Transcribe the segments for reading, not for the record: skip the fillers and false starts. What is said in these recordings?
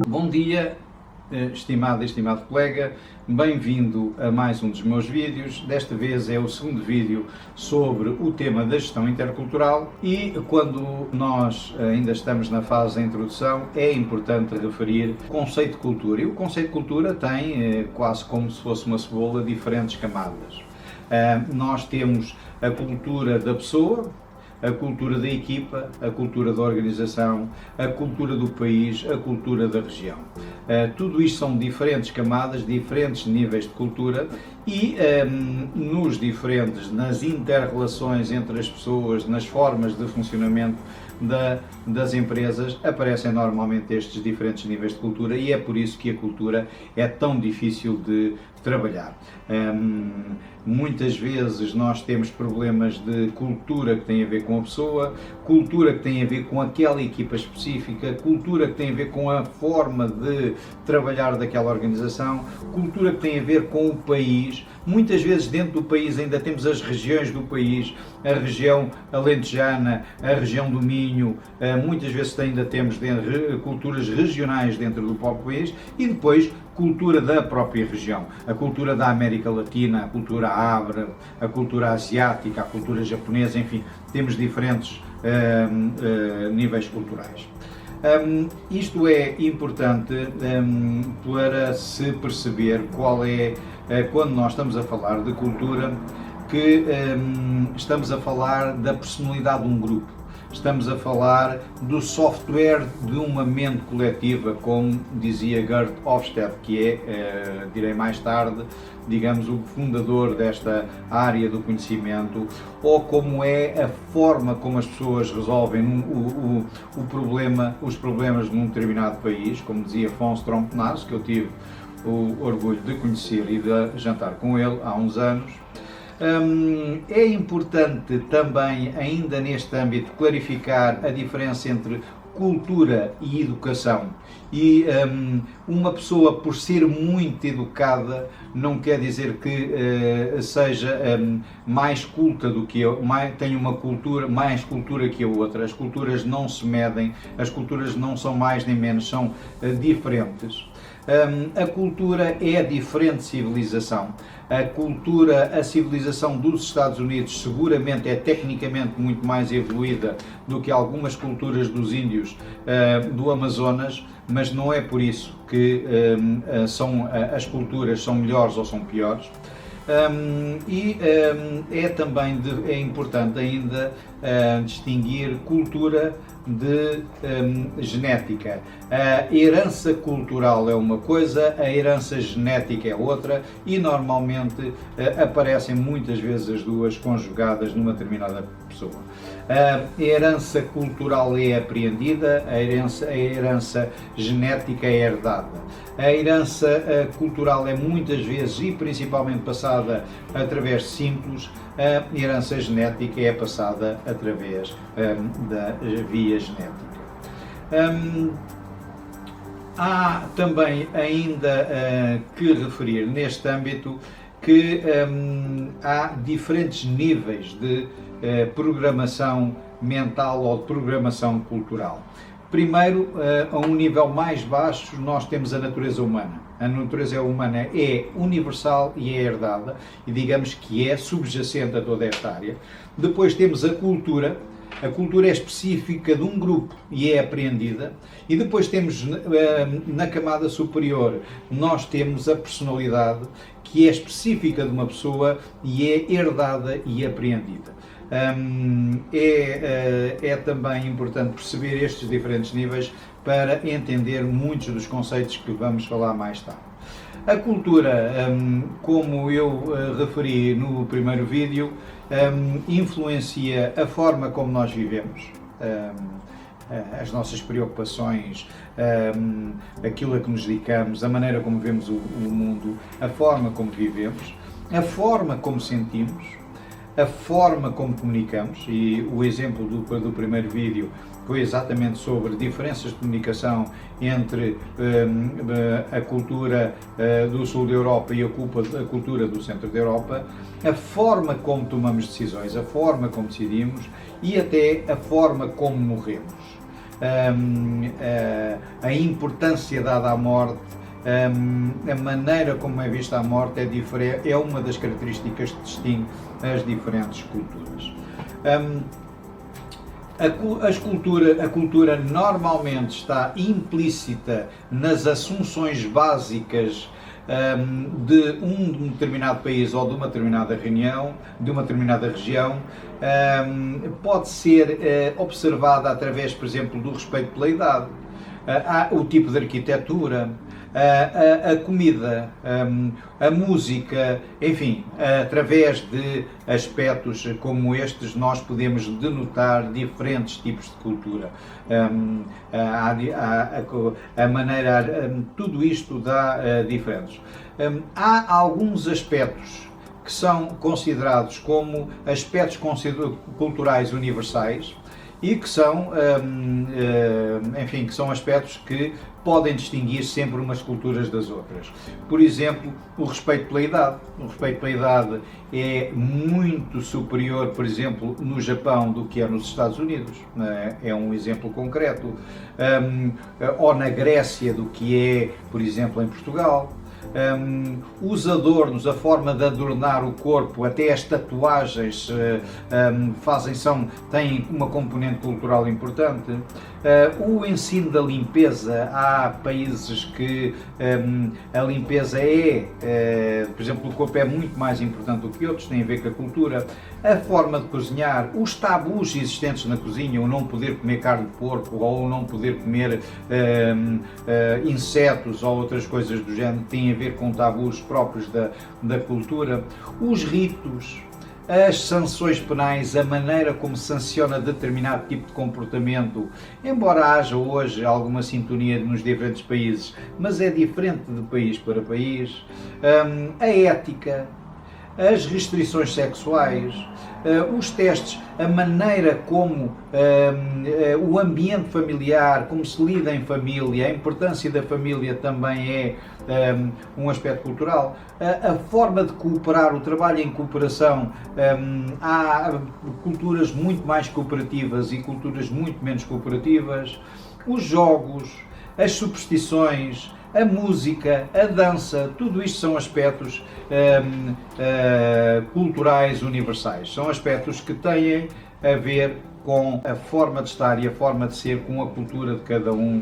Bom dia, estimado e estimado colega, bem-vindo a mais um dos meus vídeos. Desta vez é o segundo vídeo sobre o tema da gestão intercultural e quando nós ainda estamos na fase da introdução é importante referir o conceito de cultura. E o conceito de cultura tem, quase como se fosse uma cebola, diferentes camadas. Nós temos a cultura da pessoa, a cultura da equipa, a cultura da organização, a cultura do país, a cultura da região. Tudo isto são diferentes camadas, diferentes níveis de cultura e nas inter-relações entre as pessoas, nas formas de funcionamento das empresas, aparecem normalmente estes diferentes níveis de cultura e é por isso que a cultura é tão difícil de trabalhar. Muitas vezes nós temos problemas de cultura que tem a ver com a pessoa, cultura que tem a ver com aquela equipa específica, cultura que tem a ver com a forma de trabalhar daquela organização, cultura que tem a ver com o país. Muitas vezes dentro do país ainda temos as regiões do país, a região alentejana, a região do Minho, muitas vezes ainda temos culturas regionais dentro do próprio país e depois cultura da própria região, a cultura da América Latina, a cultura árabe, a cultura asiática, a cultura japonesa, enfim, temos diferentes níveis culturais. Isto é importante para se perceber qual é, quando nós estamos a falar de cultura, que estamos a falar da personalidade de um grupo. Estamos a falar do software de uma mente coletiva, como dizia Gert Hofstede, que é, direi mais tarde, digamos, o fundador desta área do conhecimento, ou como é a forma como as pessoas resolvem os problemas num determinado país, como dizia von Strompnars, que eu tive o orgulho de conhecer e de jantar com ele há uns anos. É importante também, ainda neste âmbito, clarificar a diferença entre cultura e educação. E uma pessoa, por ser muito educada, não quer dizer que seja mais culta do que eu, tenha uma cultura, mais cultura que a outra. As culturas não se medem, as culturas não são mais nem menos, são diferentes. A cultura é diferente civilização. A civilização dos Estados Unidos seguramente é tecnicamente muito mais evoluída do que algumas culturas dos índios do Amazonas, mas não é por isso que as culturas são melhores ou são piores. É importante ainda distinguir cultura de genética. A herança cultural é uma coisa, a herança genética é outra e normalmente aparecem muitas vezes as duas conjugadas numa determinada pessoa. A herança cultural é apreendida, a herança genética é herdada. A herança cultural é muitas vezes e principalmente passada através de símbolos, a herança genética é passada através da via genética. Há também ainda que referir neste âmbito que há diferentes níveis de programação mental ou de programação cultural. Primeiro, a um nível mais baixo, nós temos a natureza humana. A natureza humana é universal e é herdada, e digamos que é subjacente a toda esta área. Depois temos a cultura é específica de um grupo e é apreendida. E depois temos, na camada superior, nós temos a personalidade, que é específica de uma pessoa e é herdada e apreendida. É também importante perceber estes diferentes níveis para entender muitos dos conceitos que vamos falar mais tarde. A cultura, como eu referi no primeiro vídeo, influencia a forma como nós vivemos, as nossas preocupações, aquilo a que nos dedicamos, a maneira como vemos o mundo, a forma como vivemos, a forma como sentimos, a forma como comunicamos, e o exemplo do primeiro vídeo foi exatamente sobre diferenças de comunicação entre a cultura do sul da Europa e a cultura do centro da Europa, a forma como tomamos decisões, a forma como decidimos e até a forma como morremos. a importância dada à morte, a maneira como é vista a morte é diferente, é uma das características que distingue as diferentes culturas. A cultura normalmente está implícita nas assunções básicas de um determinado país ou de uma determinada região, pode ser observada através, por exemplo, do respeito pela idade, o tipo de arquitetura, a comida, a música, enfim, através de aspectos como estes nós podemos denotar diferentes tipos de cultura. A maneira, tudo isto dá diferentes. Há alguns aspectos que são considerados como aspectos culturais universais e que são, enfim, que são aspectos que podem distinguir sempre umas culturas das outras. Por exemplo, o respeito pela idade. O respeito pela idade é muito superior, por exemplo, no Japão do que é nos Estados Unidos. É um exemplo concreto. Ou na Grécia do que é, por exemplo, em Portugal. Os adornos, a forma de adornar o corpo, até as tatuagens têm uma componente cultural importante. O ensino da limpeza, há países que a limpeza por exemplo, o corpo é muito mais importante do que outros, tem a ver com a cultura. A forma de cozinhar, os tabus existentes na cozinha, o não poder comer carne de porco ou o não poder comer insetos ou outras coisas do género, têm a ver com tabus próprios da cultura. Os ritos, as sanções penais, a maneira como sanciona determinado tipo de comportamento, embora haja hoje alguma sintonia nos diferentes países, mas é diferente de país para país. A ética, as restrições sexuais, os testes, a maneira como o ambiente familiar, como se lida em família, a importância da família também é um aspecto cultural. A forma de cooperar, o trabalho em cooperação, há culturas muito mais cooperativas e culturas muito menos cooperativas. Os jogos, as superstições, a música, a dança, tudo isto são aspectos culturais universais. São aspectos que têm a ver com a forma de estar e a forma de ser, com a cultura de cada um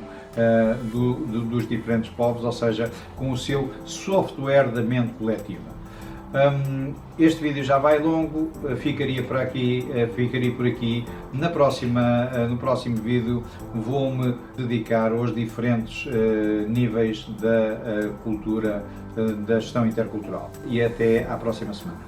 dos diferentes povos, ou seja, com o seu software da mente coletiva. Este vídeo já vai longo, ficaria por aqui. No próximo vídeo vou-me dedicar aos diferentes níveis da cultura, da gestão intercultural. E até à próxima semana.